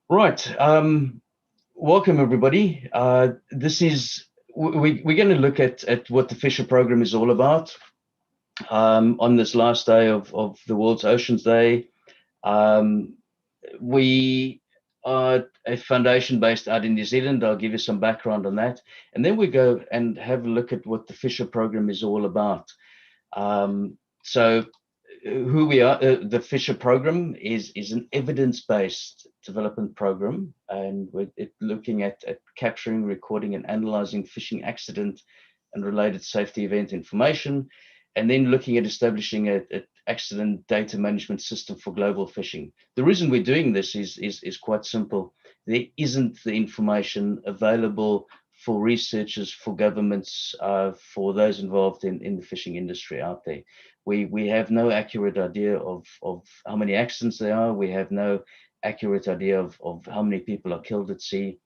Right. Welcome everybody. We're going to look at what the Fisher Program is all about on this last day of the World's Oceans Day. Um, we are a foundation based out in New Zealand. I'll give you some background on that, and then we go and have a look at what the Fisher Program is all about. So who we are. The Fisher program is an evidence-based development program, and we're looking at capturing, recording, and analyzing fishing accident and related safety event information, and then looking at establishing a accident data management system for global fishing. The reason we're doing this is quite simple. There isn't the information available for researchers, for governments, for those involved in the fishing industry out there. We have no accurate idea of how many accidents there are. We have no accurate idea of how many people are killed at sea,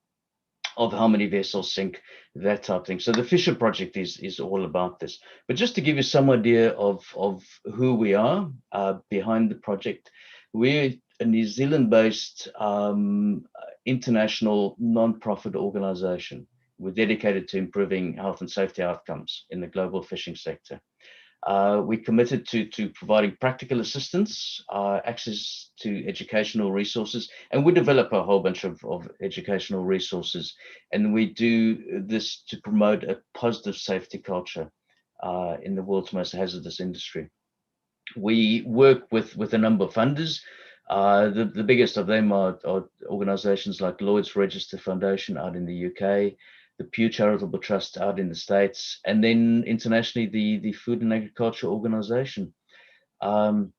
of how many vessels sink, that type of thing. So the Fisher Project is all about this. But just to give you some idea of who we are behind the project, we're a New Zealand-based international non-profit organization. We're dedicated to improving health and safety outcomes in the global fishing sector. We committed to providing practical assistance, access to educational resources, and we develop a whole bunch of educational resources. And we do this to promote a positive safety culture in the world's most hazardous industry. We work with a number of funders. The biggest of them are organizations like Lloyd's Register Foundation out in the UK, the Pew Charitable Trust out in the States, and then internationally, the Food and Agriculture Organization. Um,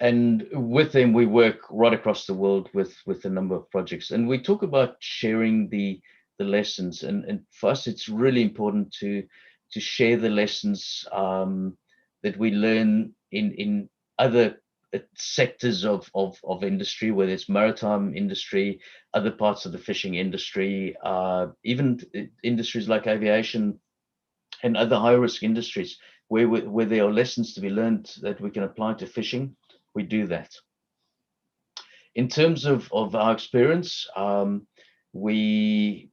and with them, we work right across the world with a number of projects. And we talk about sharing the lessons. And for us, it's really important to share the lessons that we learn in other sectors of industry, whether it's maritime industry, other parts of the fishing industry, even industries like aviation and other high risk industries where there are lessons to be learned that we can apply to fishing. We do that. In terms of our experience, we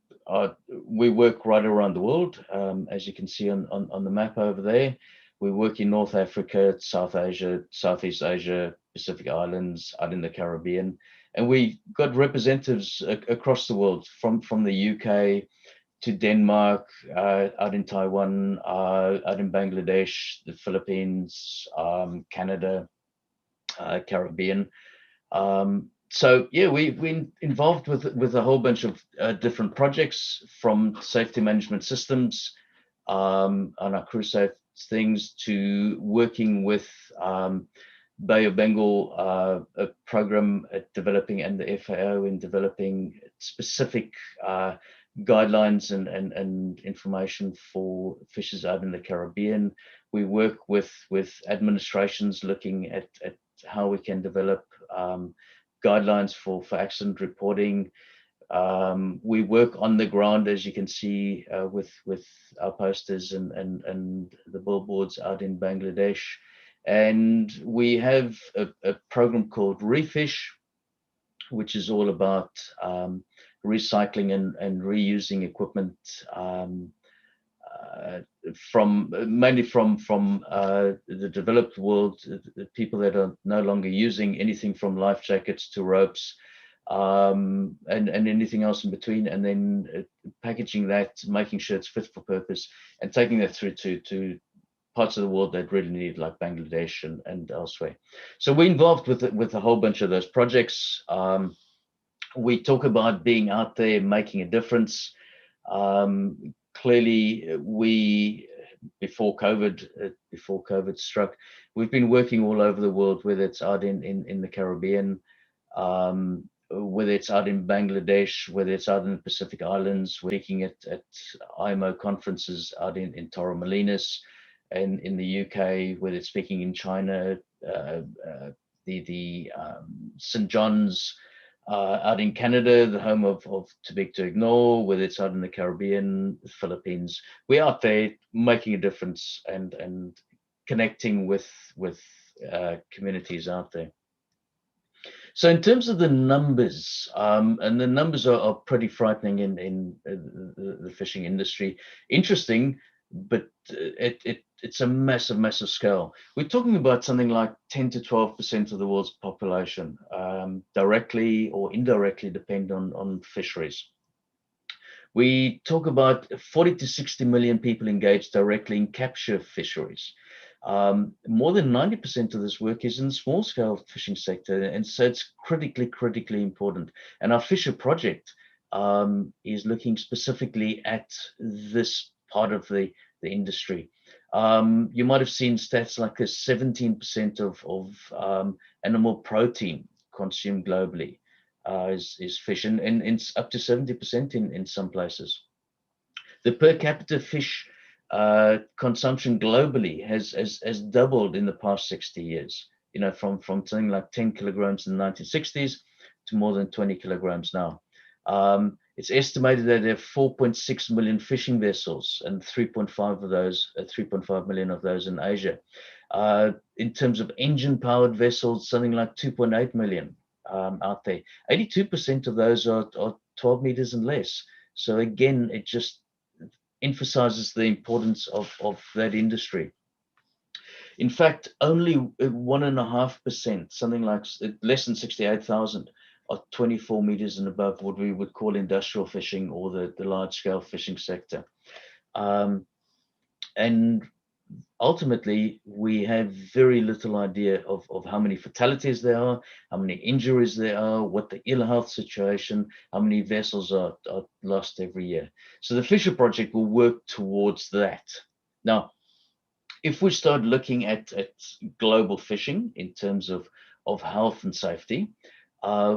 we work right around the world, as you can see on the map over there. We work in North Africa, South Asia, Southeast Asia, Pacific Islands, out in the Caribbean, and we got representatives across the world, from the UK to Denmark, out in Taiwan, out in Bangladesh, the Philippines, Canada, Caribbean. So yeah, we're involved with a whole bunch of different projects, from safety management systems on our crew safe things, to working with Bay of Bengal, a program at developing, and the FAO in developing specific guidelines and information for fishers out in the Caribbean. We work with administrations looking at how we can develop guidelines for accident reporting. We work on the ground, as you can see, with our posters and the billboards out in Bangladesh. And we have a program called Refish, which is all about recycling and reusing equipment, from mainly from the developed world, the people that are no longer using anything from life jackets to ropes, and anything else in between, and then packaging that, making sure it's fit for purpose, and taking that through to parts of the world that really need, like Bangladesh and elsewhere. So we're involved with a whole bunch of those projects. We talk about being out there, making a difference. Clearly, we before COVID struck, we've been working all over the world, whether it's out in the Caribbean, whether it's out in Bangladesh, whether it's out in the Pacific Islands. We're speaking at IMO conferences out in Torremolinos, and in the UK, whether it's speaking in China, the St. John's, out in Canada, the home of Too Big to Ignore, whether it's out in the Caribbean, the Philippines. We're out there making a difference and connecting with communities out there. So in terms of the numbers, and the numbers are pretty frightening in the fishing industry. Interesting, but it's a massive, massive scale. We're talking about something like 10 to 12% of the world's population, directly or indirectly depend on fisheries. We talk about 40 to 60 million people engaged directly in capture fisheries. More than 90% of this work is in the small scale fishing sector. And so it's critically important. And our Fisher project is looking specifically at this part of the industry. You might have seen stats like a 17% of animal protein consumed globally is fish, and it's up to 70% in some places. The per capita fish consumption globally has doubled in the past 60 years. You know, from something like 10 kilograms in the 1960s to more than 20 kilograms now. It's estimated that there are 4.6 million fishing vessels, and 3.5 million of those in Asia. In terms of engine-powered vessels, something like 2.8 million out there. 82% of those are 12 meters and less. So again, it just emphasizes the importance of that industry. In fact, only 1.5%, something like less than 68,000, are 24 meters and above, what we would call industrial fishing or the large scale fishing sector. And ultimately, we have very little idea of how many fatalities there are, how many injuries there are, what the ill health situation, how many vessels are lost every year. So the Fisher Project will work towards that. Now, if we start looking at global fishing in terms of health and safety,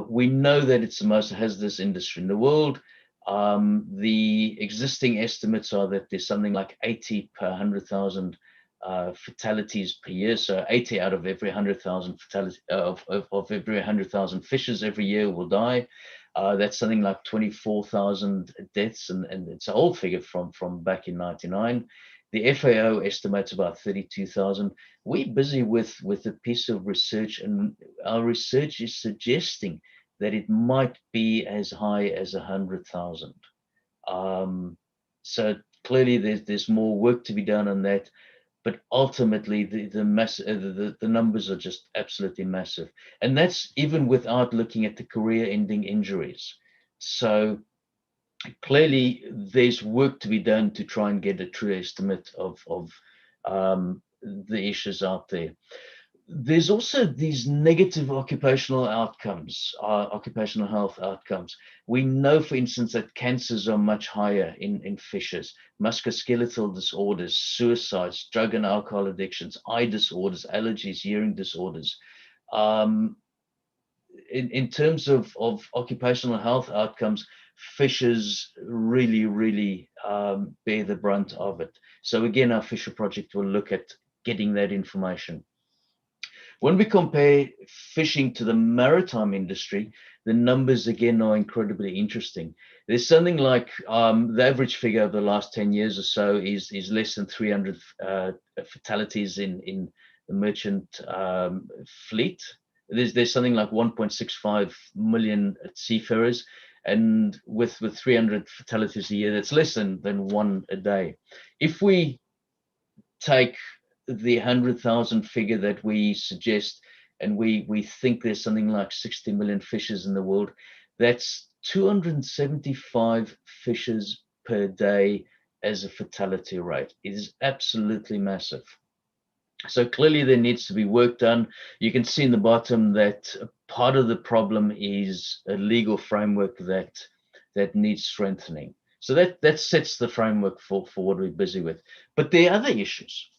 we know that it's the most hazardous industry in the world. The existing estimates are that there's something like 80 per 100,000 fatalities per year. So 80 out of every 100,000 fatalities of every 100,000 fishes every year will die. That's something like 24,000 deaths, and it's an old figure from back in '99. The FAO estimates about 32,000. We're busy with a piece of research, and our research is suggesting that it might be as high as 100,000. So clearly, there's more work to be done on that, but ultimately, the numbers are just absolutely massive, and that's even without looking at the career-ending injuries. So clearly, there's work to be done to try and get a true estimate of the issues out there. There's also these negative occupational outcomes, occupational health outcomes. We know, for instance, that cancers are much higher in fishes, musculoskeletal disorders, suicides, drug and alcohol addictions, eye disorders, allergies, hearing disorders. In terms of occupational health outcomes, fishers really bear the brunt of it. So again, our Fisher Project will look at getting that information. When we compare fishing to the maritime industry, the numbers again are incredibly interesting. There's something like the average figure of the last 10 years or so is less than 300 fatalities in the merchant fleet. There's something like 1.65 million seafarers, and with 300 fatalities a year, that's less than one a day. If we take the 100,000 figure that we suggest, and we think there's something like 60 million fishes in the world, that's 275 fishes per day as a fatality rate. It is absolutely massive. So clearly there needs to be work done. You can see in the bottom that part of the problem is a legal framework that needs strengthening. So that sets the framework for what we're busy with. But there are other issues.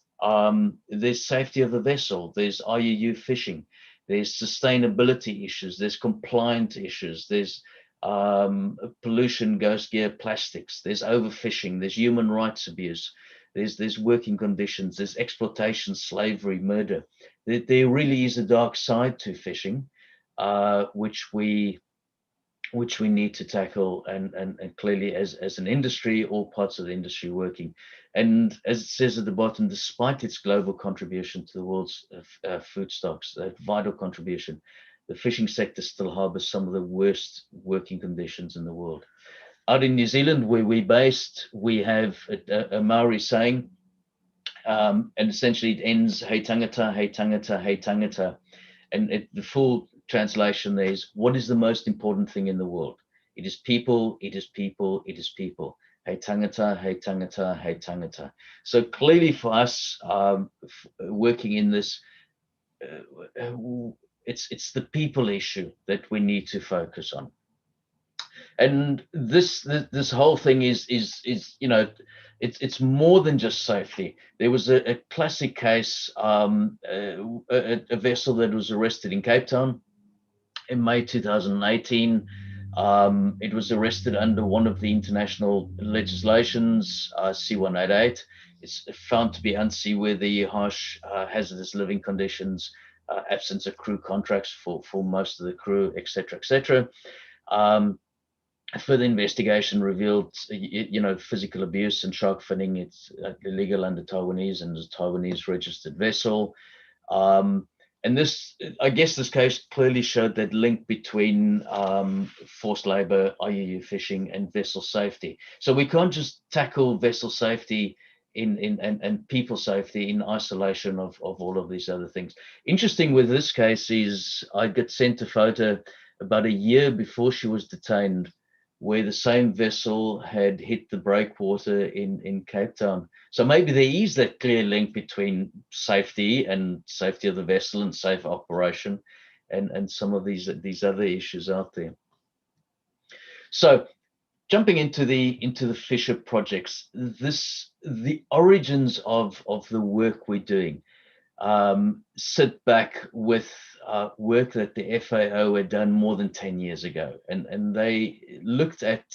There's safety of the vessel, there's IUU fishing, there's sustainability issues, there's compliance issues, there's pollution, ghost gear, plastics, there's overfishing, there's human rights abuse, there's working conditions, there's exploitation, slavery, murder. There really is a dark side to fishing, which we need to tackle, and clearly as an industry, all parts of the industry working. And as it says at the bottom, despite its global contribution to the world's food stocks, that vital contribution, the fishing sector still harbors some of the worst working conditions in the world. Out in New Zealand, where we're based, we have a Maori saying, and essentially it ends, "Hei tangata, hei tangata, hei tangata." And the full translation there is, what is the most important thing in the world? It is people, it is people, it is people. Hei tangata, hei tangata, hei tangata. So clearly for us, working in this, it's the people issue that we need to focus on. And this whole thing is it's more than just safety. There was a classic case, a vessel that was arrested in Cape Town in May 2018. It was arrested under one of the international legislations, C188. It's found to be unseaworthy, harsh, hazardous living conditions, absence of crew contracts for most of the crew, etc., etc. Further investigation revealed, physical abuse and shark finning. It's illegal under Taiwanese and is a Taiwanese registered vessel. And I guess this case clearly showed that link between forced labor, IUU fishing, and vessel safety. So we can't just tackle vessel safety and people safety in isolation of all of these other things. Interesting with this case is I got sent a photo about a year before she was detained, where the same vessel had hit the breakwater in Cape Town. So maybe there is that clear link between safety and safety of the vessel and safe operation and some of these other issues out there. So jumping into the Fisher projects, the origins of the work we're doing sit back with work that the FAO had done more than 10 years ago. And they looked at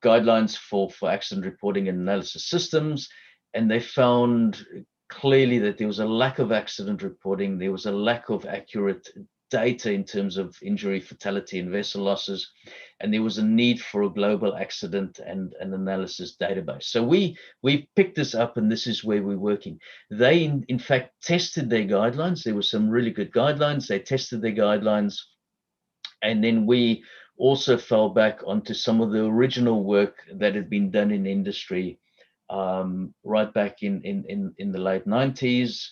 guidelines for accident reporting and analysis systems, and they found clearly that there was a lack of accident reporting, there was a lack of accurate data in terms of injury, fatality, and vessel losses, and there was a need for a global accident and an analysis database. So we picked this up, and this is where we're working. They in fact tested their guidelines. There were some really good guidelines. They tested their guidelines, and then we also fell back onto some of the original work that had been done in industry right back in the late 90s,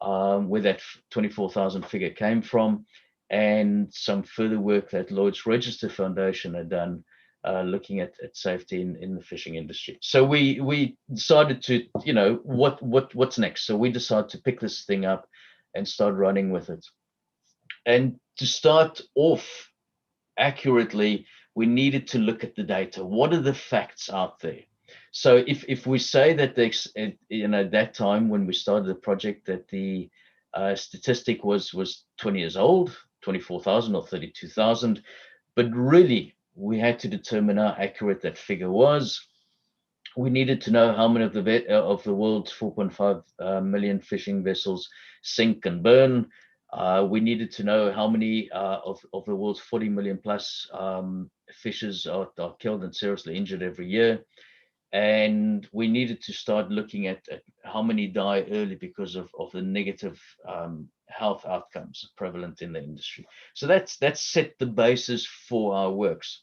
where that 24,000 figure came from, and some further work that Lloyd's Register Foundation had done looking at safety in the fishing industry. So we decided to, what's next? So we decided to pick this thing up and start running with it. And to start off accurately, we needed to look at the data. What are the facts out there? So if we say that that time when we started the project that the statistic was 20 years old, 24,000 or 32,000, but really we had to determine how accurate that figure was. We needed to know how many of the world's 4.5 million fishing vessels sink and burn. We needed to know how many of the world's 40 million plus fishers are killed and seriously injured every year. And we needed to start looking at how many die early because of the negative health outcomes prevalent in the industry. So that's set the basis for our works.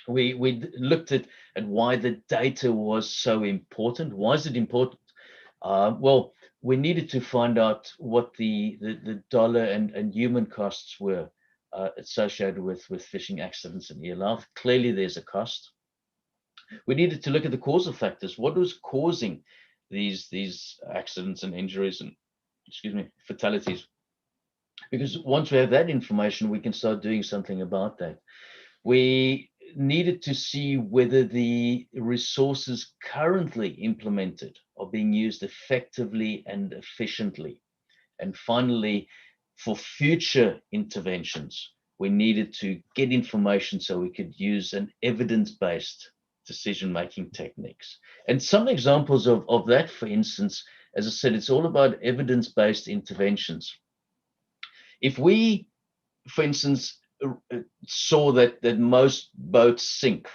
We looked at why the data was so important. Why is it important? Well, we needed to find out what the dollar and human costs were associated with fishing accidents and ill health. Clearly, there's a cost. We needed to look at the causal factors. What was causing these accidents and injuries and, fatalities? Because once we have that information, we can start doing something about that. We needed to see whether the resources currently implemented are being used effectively and efficiently. And finally, for future interventions, we needed to get information so we could use an evidence-based decision-making techniques. And some examples of that, for instance, as I said, it's all about evidence-based interventions. If we, for instance, saw that most boats sink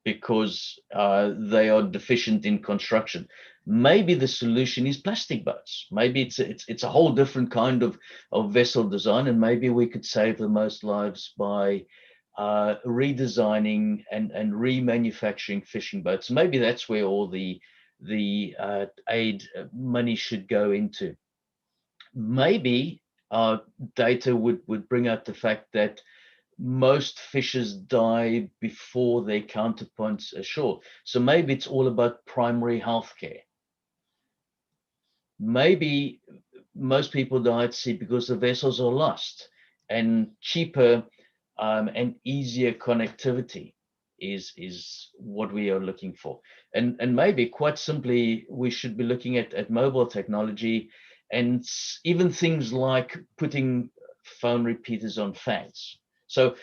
because they are deficient in construction. Maybe the solution is plastic boats. Maybe it's a whole different kind of vessel design, and maybe we could save the most lives by redesigning and remanufacturing fishing boats. Maybe that's where all the aid money should go into. Maybe our data would bring out the fact that most fishers die before their counterparts ashore. So maybe it's all about primary health care. Maybe most people die at sea because the vessels are lost, and cheaper and easier connectivity is what we are looking for. And maybe quite simply, we should be looking at mobile technology and even things like putting phone repeaters on fans. So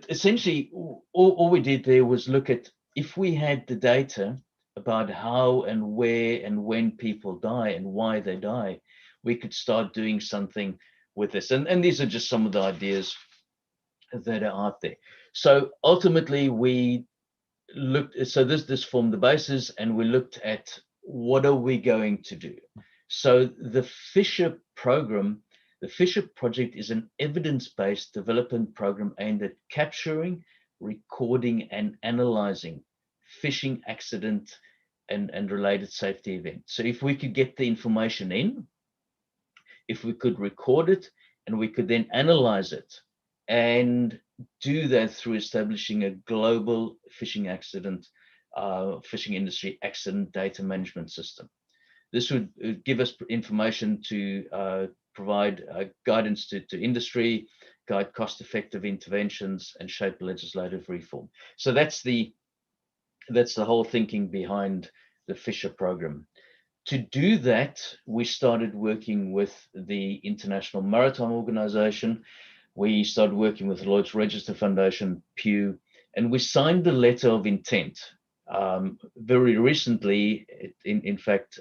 essentially, all we did there was look at, if we had the data about how and where and when people die and why they die, we could start doing something with this. And these are just some of the ideas that are out there. So ultimately, we looked, so this formed the basis, and we looked at what are we going to do. So the Fisher program, the Fisher project, is an evidence-based development program aimed at capturing, recording, and analyzing fishing accident and related safety events. So if we could get the information in, if we could record it, and we could then analyze it and do that through establishing a global fishing accident, fishing industry accident data management system. This would give us information to provide guidance to industry, guide cost-effective interventions, and shape legislative reform. So that's the whole thinking behind the Fisher program. To do that, we started working with the International Maritime Organization. We started working with Lloyd's Register Foundation, Pew, and we signed a letter of intent very recently, in fact,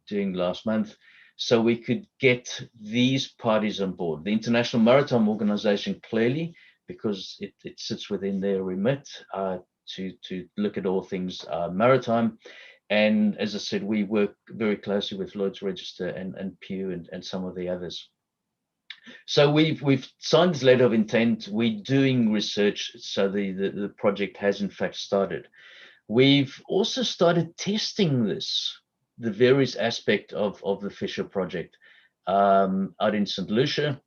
during last month, so we could get these parties on board. The International Maritime Organization, clearly, because it sits within their remit to look at all things maritime. And as I said, we work very closely with Lloyd's Register and Pew and some of the others. So we've signed this letter of intent. We're doing research, so the project has in fact started. We've also started testing the various aspects of the Fisher project out in St. Lucia.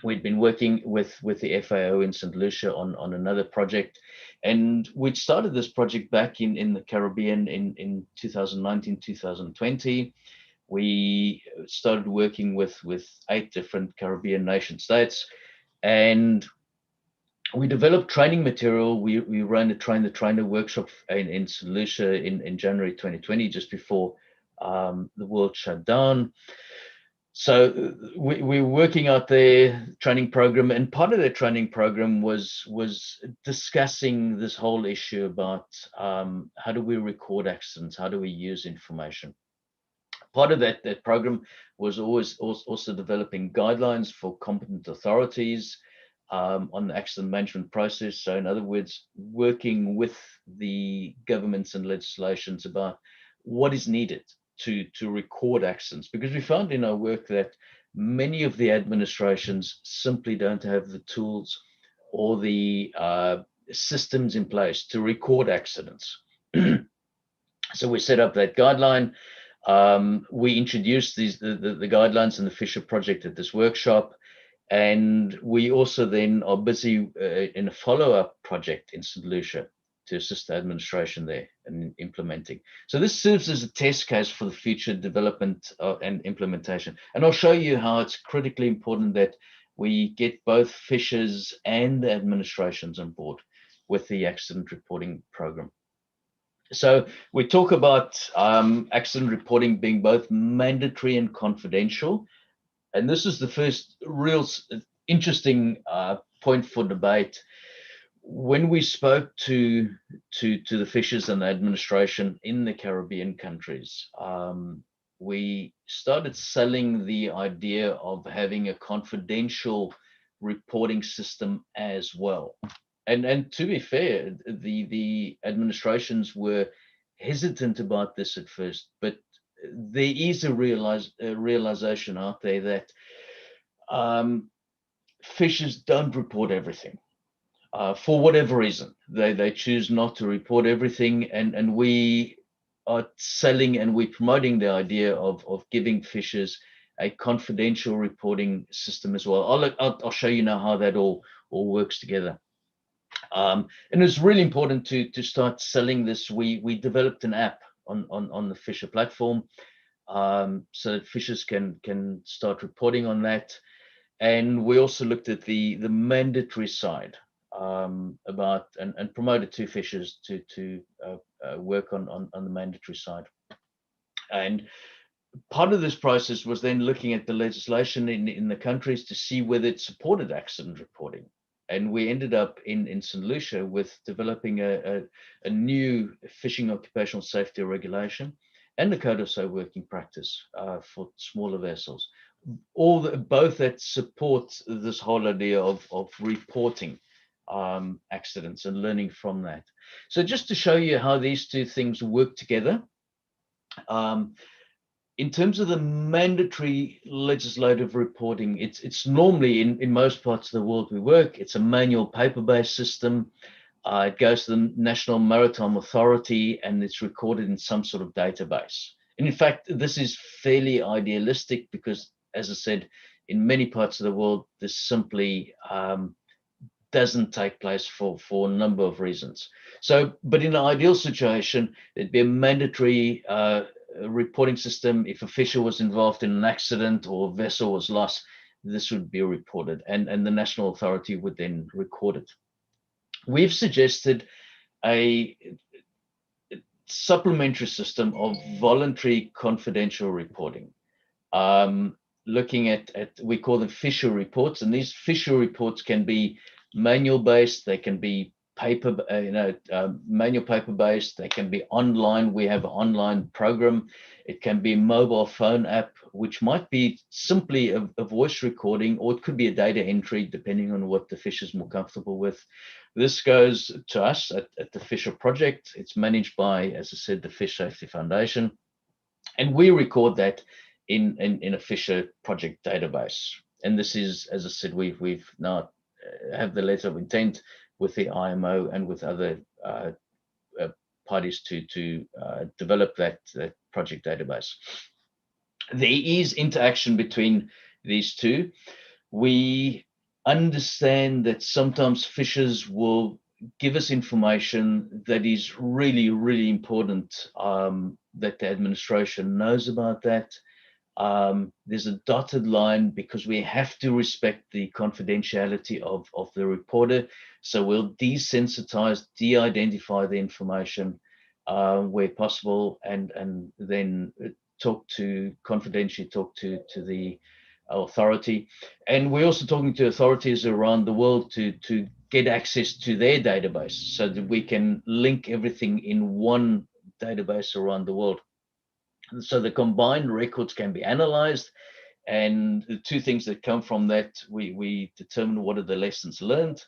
We'd been working with the FAO in St. Lucia on another project, and we'd started this project back in the Caribbean in 2019, 2020. We started working with 8 different Caribbean nation states, and we developed training material. We ran a train the trainer workshop in St. Lucia in January 2020, just before the world shut down. So we're working out their training program, and part of their training program was discussing this whole issue about how do we record accidents, how do we use information. Part of that program was always also developing guidelines for competent authorities on the accident management process. So in other words, working with the governments and legislations about what is needed to record accidents, because we found in our work that many of the administrations simply don't have the tools or the systems in place to record accidents. So we set up that guideline. We introduced the guidelines in the Fisher project at this workshop, and we also then are busy in a follow-up project in St. Lucia to assist the administration there in implementing. So this serves as a test case for the future development and implementation. And I'll show you how it's critically important that we get both fishers and the administrations on board with the accident reporting program. So we talk about accident reporting being both mandatory and confidential. And this is the first real interesting point for debate. When we spoke to the fishers and the administration in the Caribbean countries, we started selling the idea of having a confidential reporting system as well. And to be fair, the administrations were hesitant about this at first, but there is a realization out there that fishers don't report everything. For whatever reason, they choose not to report everything, and we are selling and we're promoting the idea of giving fishers a confidential reporting system as well. I'll show you now how that all works together. And it's really important to start selling this. We developed an app on the Fisher platform, so that fishers can start reporting on that. And we also looked at the mandatory side, about and promoted two fishers to work on the mandatory side. And part of this process was then looking at the legislation in the countries to see whether it supported accident reporting. And we ended up in St. Lucia with developing a new fishing occupational safety regulation and the code of safe working practice for smaller vessels. Both that support this whole idea of reporting accidents and learning from that. So just to show you how these two things work together, um, in terms of the mandatory legislative reporting, it's normally in most parts of the world we work, it's a manual paper-based system. It goes to the National Maritime Authority and it's recorded in some sort of database. And in fact, this is fairly idealistic because, as I said, in many parts of the world, this simply doesn't take place for a number of reasons. So, but in an ideal situation, it'd be a mandatory reporting system. If a fisher was involved in an accident or a vessel was lost, this would be reported, and the national authority would then record it. We've suggested a supplementary system of voluntary confidential reporting. Looking at we call them fisher reports, and these fisher reports can be manual based, they can be paper, manual paper based, they can be online. We have an online program. It can be a mobile phone app, which might be simply a voice recording, or it could be a data entry, depending on what the fisher is more comfortable with. This goes to us at the Fisher Project. It's managed by, as I said, the Fish Safety Foundation, and we record that in a Fisher Project database. And this is, as I said, we've now have the letter of intent with the IMO and with other parties to develop that project database. There is interaction between these two. We understand that sometimes fishers will give us information that is really, really important, that the administration knows about that. There's a dotted line because we have to respect the confidentiality of the reporter. So we'll desensitize, de-identify the information where possible, and then confidentially talk to the authority. And we're also talking to authorities around the world to get access to their database so that we can link everything in one database around the world. So the combined records can be analyzed, and the two things that come from that, we determine what are the lessons learned,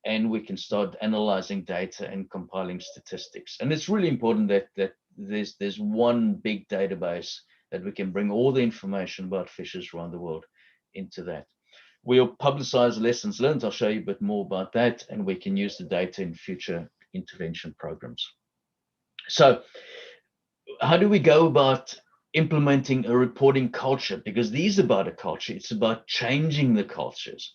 and we can start analyzing data and compiling statistics. And it's really important that there's one big database that we can bring all the information about fishers around the world into that. We'll publicize lessons learned. I'll show you a bit more about that, and we can use the data in future intervention programs. So how do we go about implementing a reporting culture? Because these are about a culture. It's about changing the cultures.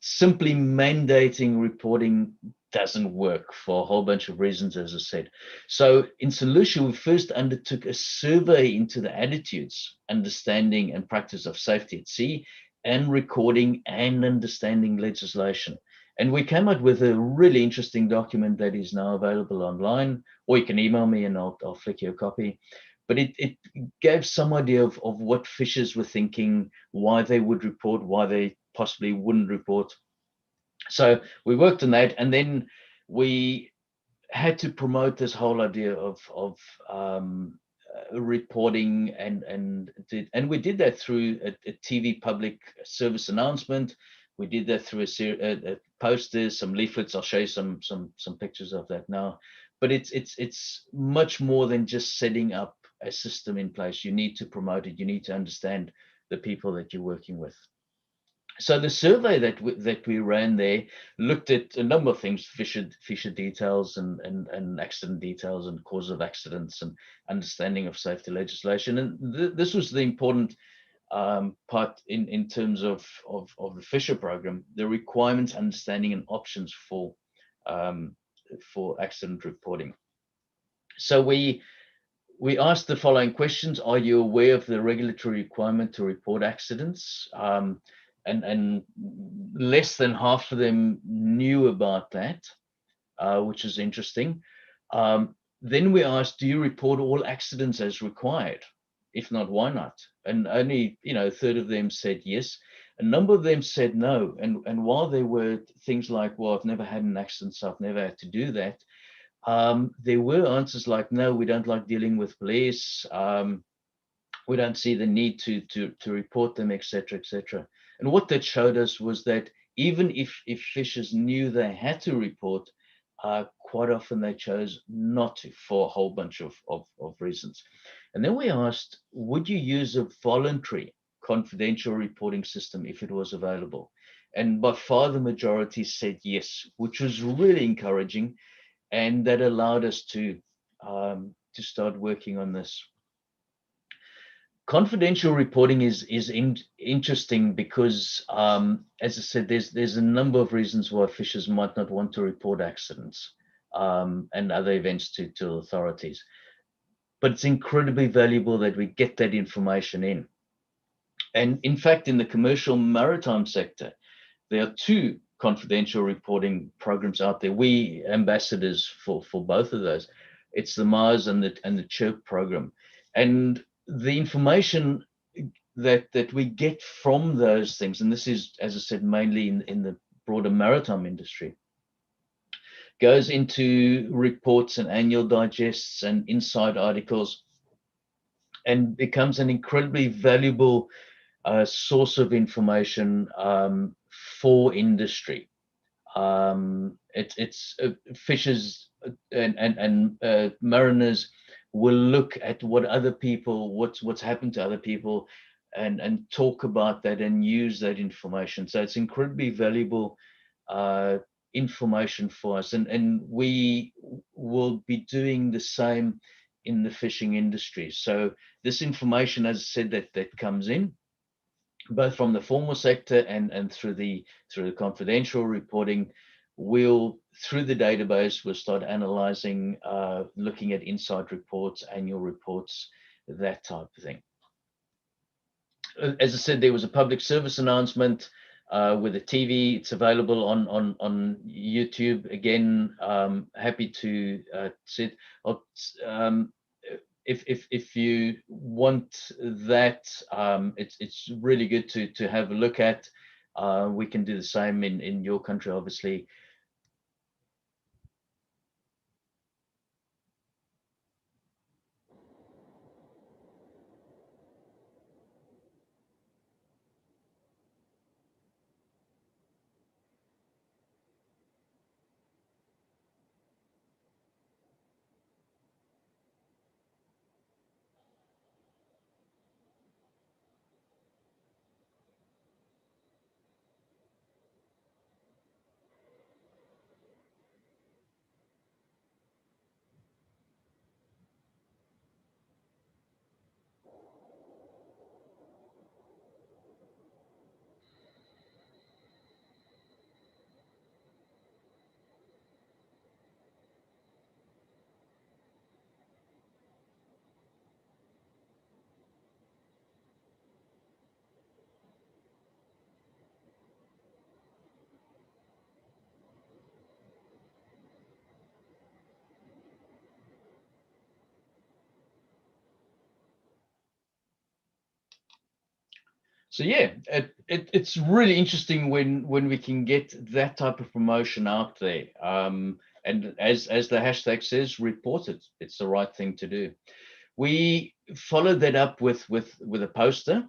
Simply mandating reporting doesn't work for a whole bunch of reasons, as I said. So in St. Lucia, we first undertook a survey into the attitudes, understanding, and practice of safety at sea, and recording and understanding legislation. And we came out with a really interesting document that is now available online, or you can email me and I'll flick you a copy. But it gave some idea of what fishers were thinking, why they would report, why they possibly wouldn't report. So we worked on that, and then we had to promote this whole idea of reporting, and we did that through a TV public service announcement. We did that through posters, some leaflets. I'll show you some pictures of that now. But it's much more than just setting up a system in place. You need to promote it. You need to understand the people that you're working with. So the survey that we ran there looked at a number of things: fisher details and accident details and cause of accidents and understanding of safety legislation. And this was the important part in terms of the Fisher program: the requirements, understanding, and options for accident reporting. So we asked the following questions: are you aware of the regulatory requirement to report accidents? And less than half of them knew about that, which is interesting. Then we asked, do you report all accidents as required? If not, why not? And only a third of them said yes. A number of them said no. And while there were things like, well, I've never had an accident, so I've never had to do that, there were answers like, no, we don't like dealing with police. We don't see the need to report them, etc., etc. And what that showed us was that even if fishers knew they had to report, quite often they chose not to for a whole bunch of reasons. And then we asked, would you use a voluntary confidential reporting system if it was available? And by far the majority said yes, which was really encouraging, and that allowed us to start working on this. Confidential reporting is interesting because, as I said, there's a number of reasons why fishers might not want to report accidents and other events to authorities. But it's incredibly valuable that we get that information in. And in fact, in the commercial maritime sector, there are two confidential reporting programs out there. We ambassadors for both of those. It's the Mars and the Chirp program. And the information that we get from those things, and this is, as I said, mainly in the broader maritime industry, goes into reports and annual digests and inside articles, and becomes an incredibly valuable source of information for industry. It's fishers and mariners will look at what other people, what's happened to other people, and talk about that and use that information. So it's incredibly valuable information for us, and we will be doing the same in the fishing industry. So this information, as I said, that comes in both from the formal sector and through the confidential reporting, we'll, through the database, we'll start analyzing, looking at inside reports, annual reports, that type of thing. As I said, there was a public service announcement with a TV. It's available on YouTube. Again, happy to see it. If you want that, it's really good to have a look at. We can do the same in your country, obviously. So yeah, it's really interesting when we can get that type of promotion out there. And as the hashtag says, report it. It's the right thing to do. We followed that up with a poster.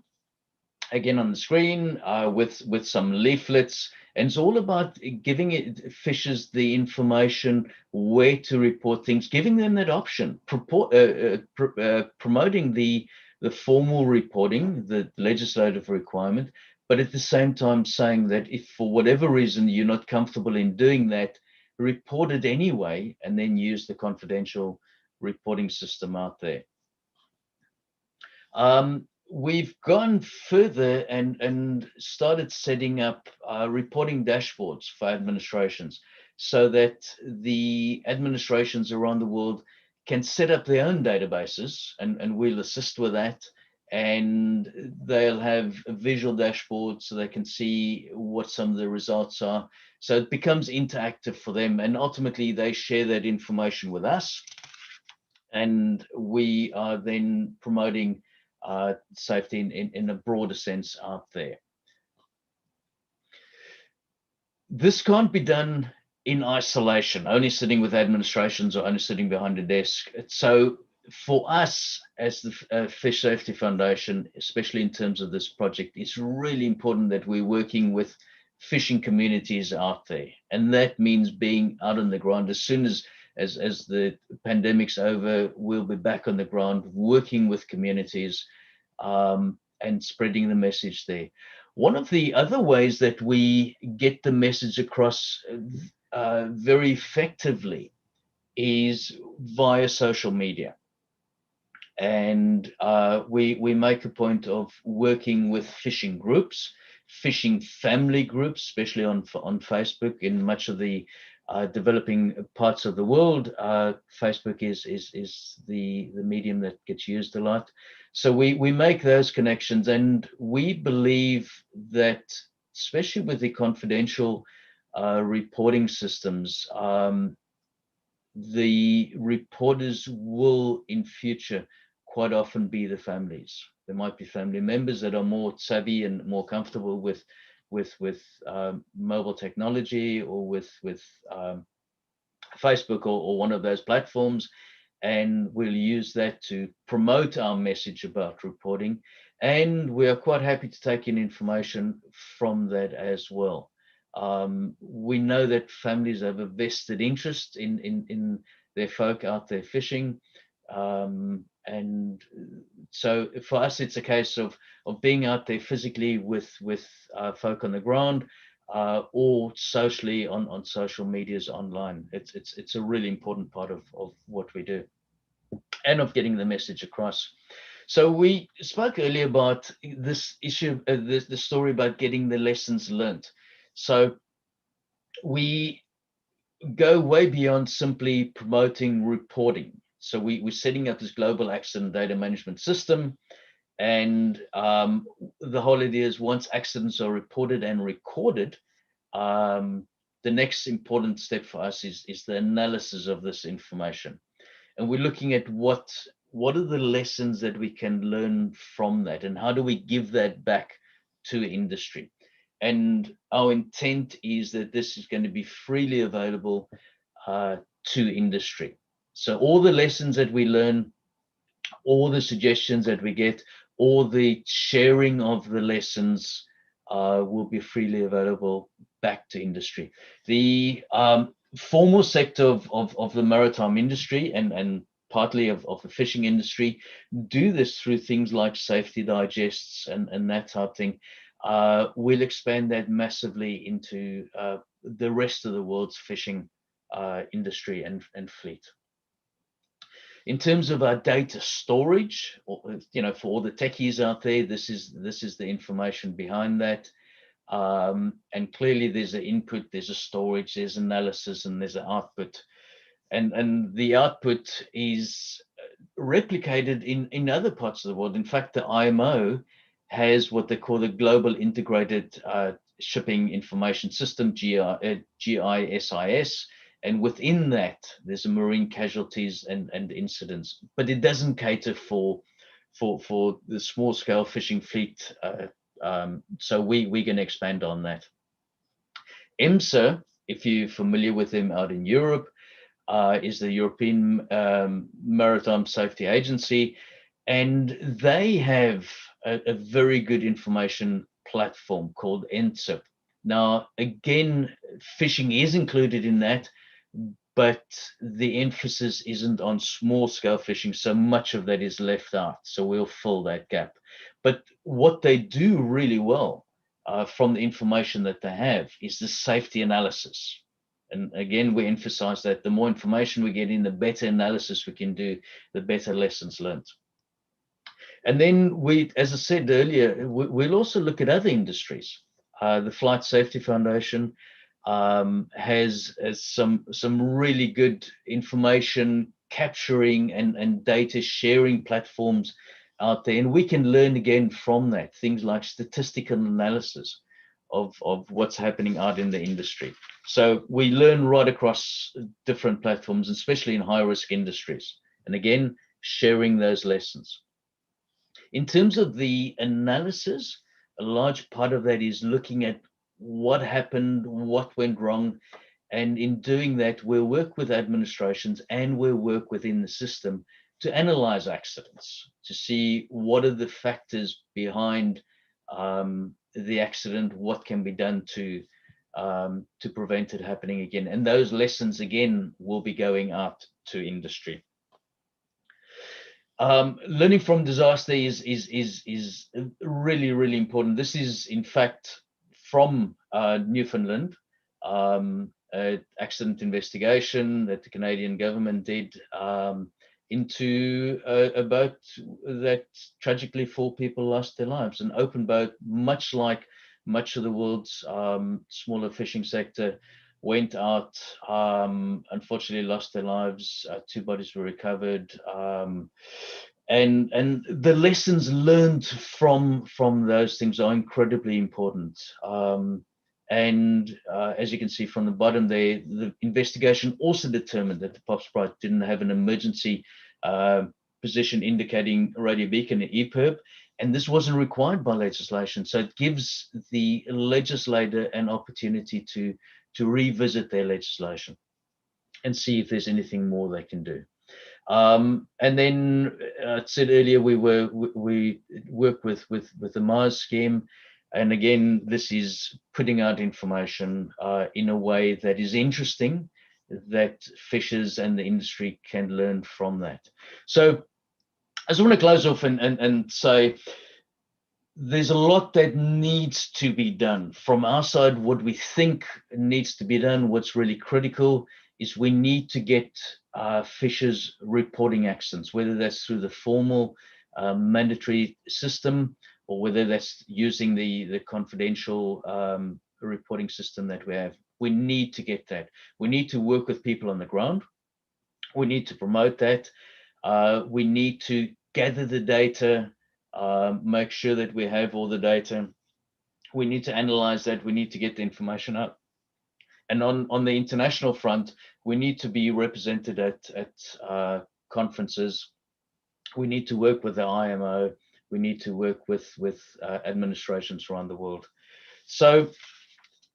again on the screen with some leaflets, and it's all about giving fishers the information where to report things, giving them that option, promoting the formal reporting, the legislative requirement, but at the same time saying that if for whatever reason you're not comfortable in doing that, report it anyway, and then use the confidential reporting system out there. We've gone further and started setting up reporting dashboards for administrations, so that the administrations around the world can set up their own databases, and we'll assist with that. And they'll have a visual dashboard so they can see what some of the results are. So it becomes interactive for them, and ultimately they share that information with us, and we are then promoting safety in a broader sense out there. This can't be done in isolation, only sitting with administrations or only sitting behind a desk. So for us as the Fish Safety Foundation, especially in terms of this project, it's really important that we're working with fishing communities out there. And that means being out on the ground. As soon as the pandemic's over, we'll be back on the ground working with communities and spreading the message there. One of the other ways that we get the message across very effectively is via social media. And we make a point of working with fishing groups, fishing family groups, especially on Facebook. In much of the developing parts of the world, Facebook is the medium that gets used a lot. So we make those connections, and we believe that, especially with the confidential reporting systems, the reporters will in future quite often be the families. There might be family members that are more savvy and more comfortable with mobile technology, or with Facebook or one of those platforms, and we'll use that to promote our message about reporting. And we are quite happy to take in information from that as well. We know that families have a vested interest in their folk out there fishing. And so for us, it's a case of being out there physically with folk on the ground, or socially on social medias online. It's a really important part of what we do, and of getting the message across. So we spoke earlier about this issue, the story about getting the lessons learned. So we go way beyond simply promoting reporting. So we're setting up this global accident data management system. And the whole idea is, once accidents are reported and recorded, the next important step for us is the analysis of this information. And we're looking at what are the lessons that we can learn from that, and how do we give that back to industry. And our intent is that this is going to be freely available to industry. So all the lessons that we learn, all the suggestions that we get, all the sharing of the lessons will be freely available back to industry. The formal sector of the maritime industry and partly of the fishing industry do this through things like safety digests and that type of thing. We'll expand that massively into the rest of the world's fishing industry and fleet. In terms of our data storage, for all the techies out there, this is the information behind that. And clearly there's an input, there's a storage, there's analysis, and there's an output. And the output is replicated in other parts of the world. In fact, the IMO has what they call the Global Integrated Shipping Information System, GISIS. And within that, there's a marine casualties and incidents, but it doesn't cater for the small scale fishing fleet. So we're going to expand on that. EMSA, if you're familiar with them out in Europe, is the European Maritime Safety Agency, and they have a very good information platform called NTSIP. Now, again, fishing is included in that, but the emphasis isn't on small scale fishing. So much of that is left out. So we'll fill that gap. But what they do really well from the information that they have is the safety analysis. And again, we emphasize that the more information we get in, the better analysis we can do, the better lessons learned. And then we, as I said earlier, we'll also look at other industries. The Flight Safety Foundation has some really good information capturing and data sharing platforms out there, and we can learn again from that. Things like statistical analysis of what's happening out in the industry. So we learn right across different platforms, especially in high risk industries. And again, sharing those lessons. In terms of the analysis, a large part of that is looking at what happened, what went wrong. And in doing that, we'll work with administrations and we'll work within the system to analyze accidents, to see what are the factors behind the accident, what can be done to prevent it happening again. And those lessons, again, will be going out to industry. Learning from disaster is really, really important. This is, in fact, from Newfoundland, accident investigation that the Canadian government did into a boat that tragically 4 people lost their lives. An open boat, much like much of the world's smaller fishing sector, went out, unfortunately lost their lives. 2 bodies were recovered. And the lessons learned from those things are incredibly important. As you can see from the bottom there, the investigation also determined that the Pop Sprite didn't have an emergency position indicating radio beacon and EPIRB, and this wasn't required by legislation. So it gives the legislator an opportunity to revisit their legislation and see if there's anything more they can do. And then I said earlier, we work with the Mars scheme. And again, this is putting out information in a way that is interesting, that fishers and the industry can learn from that. So I just want to close off and say, there's a lot that needs to be done. From our side, what we think needs to be done, what's really critical, is we need to get fishers reporting accidents, whether that's through the formal mandatory system or whether that's using the confidential reporting system that we have. We need to get that. We need to work with people on the ground. We need to promote that. We need to gather the data, make sure that we have all the data. We need to analyze that. We need to get the information up. And on the international front, we need to be represented at conferences. We need to work with the IMO. We need to work with administrations around the world. So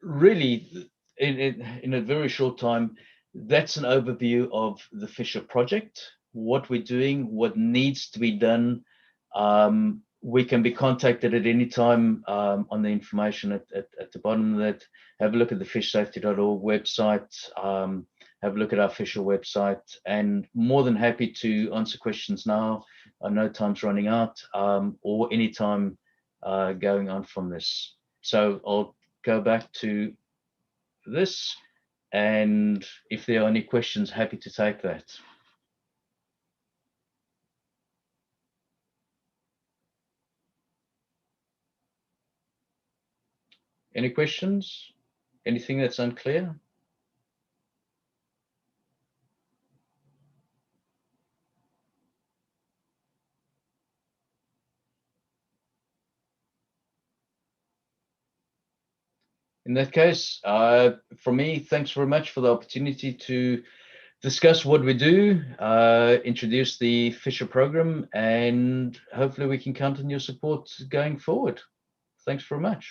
really, in a very short time, that's an overview of the Fisher project, what we're doing, what needs to be done. We can be contacted at any time on the information at the bottom of that. Have a look at the fishsafety.org website, have a look at our Fisher website, and more than happy to answer questions now. I know time's running out, or any time going on from this. So I'll go back to this, and if there are any questions, happy to take that. Any questions? Anything that's unclear? In that case, from me, thanks very much for the opportunity to discuss what we do, introduce the Fisher program, and hopefully we can count on your support going forward. Thanks very much.